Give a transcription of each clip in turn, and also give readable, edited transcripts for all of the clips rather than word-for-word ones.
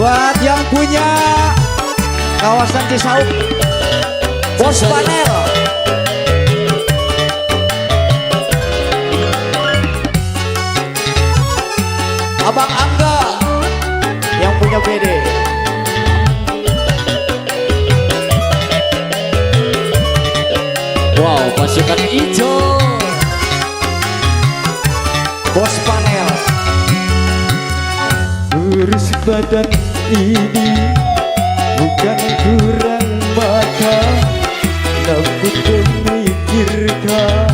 Buat yang punya kawasan Cisauk, Bos Panel. Abang Angga yang punya BD. Wow, pasukan hijau. Bos Panel. Kurus badan ini bukan kurang mata, namun memikirkan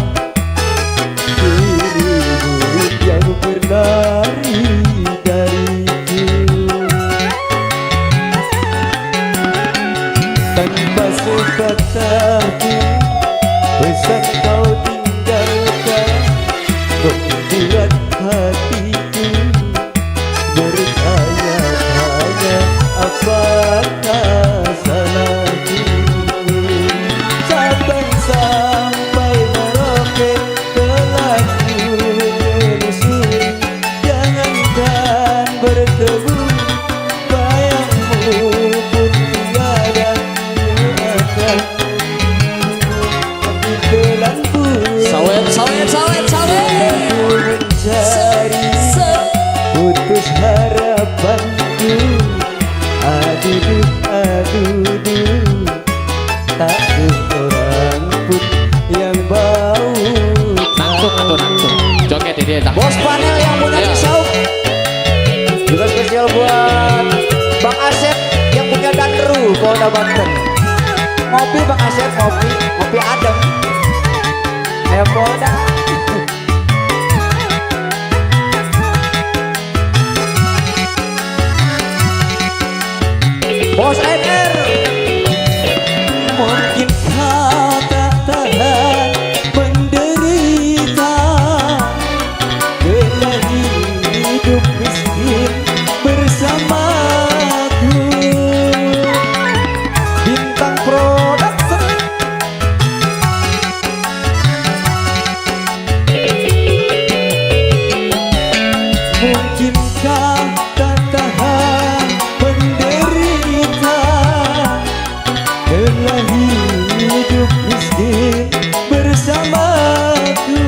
dirimu yang berlari dariku. Tanpa sepatah pun pesan kau tinggalkan, membuat hatiku bertanya-tanya apakah salahku. Sampai meroket telah ku menyusuri, jangankan bertemu bayangmu pun tiada akan telan pun Sawet. mencari putus harapanku. Aduh, tak seorang pun yang bau Nangtung. Joget dia tak. Bos Panel yang punya Ayo. Cisauk. Juga spesial buat Bang Asep yang punya Danru, Polda Banten. Ngopi Bang Asep, ngopi adem. Ayo Polda. Bos NR. Mungkin kau tak tahan menderita dengan hidup miskin bersamaku. Bintang Production. Mungkin kau tak tahan menderita dengan hidup miskin bersamaku.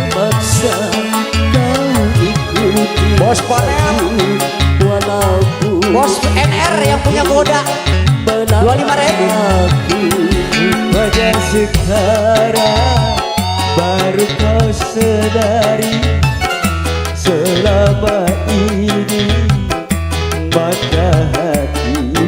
Maksa kau ikuti Bos Panel. walaupun Bos NR yang punya Goda. 25.000. pada sekarang baru kau sadari selama ini mata hatimu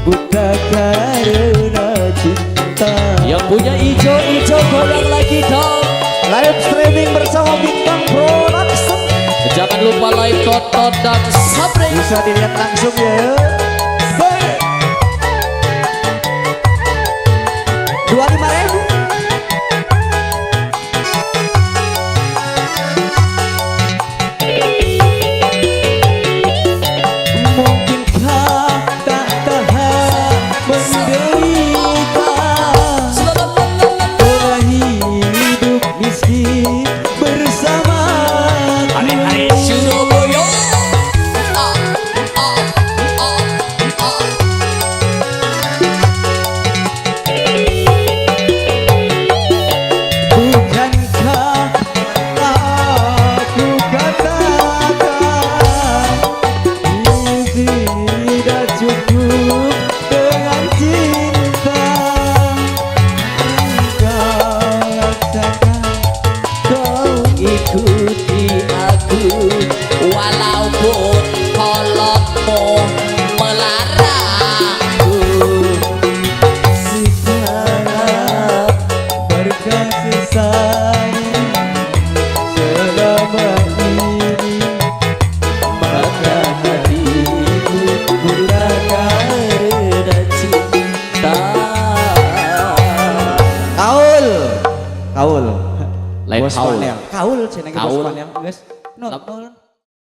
buta karena cinta. Yang punya hijau goyang lagi dong. Live streaming bersama Bintang Production. Jangan lupa like, tonton dan subscribe. Bisa dilihat langsung ya. 25.000. Mungkin kau tak tahan menderita telah hidup miskin bersama. Surabaya. Bukankah aku katakan ini tidak cukup dengan cinta. Engkau rasakan, Kau ikuti aku walaupun kolotmu melarangku. sekarang berkasih sayang selama ini, maka hatiku buta karena cinta. Kaul. Lain Bos kaul. Panel. Kaul cenah ge Bos Kaul. Panel, guys. No, Lap- kaul.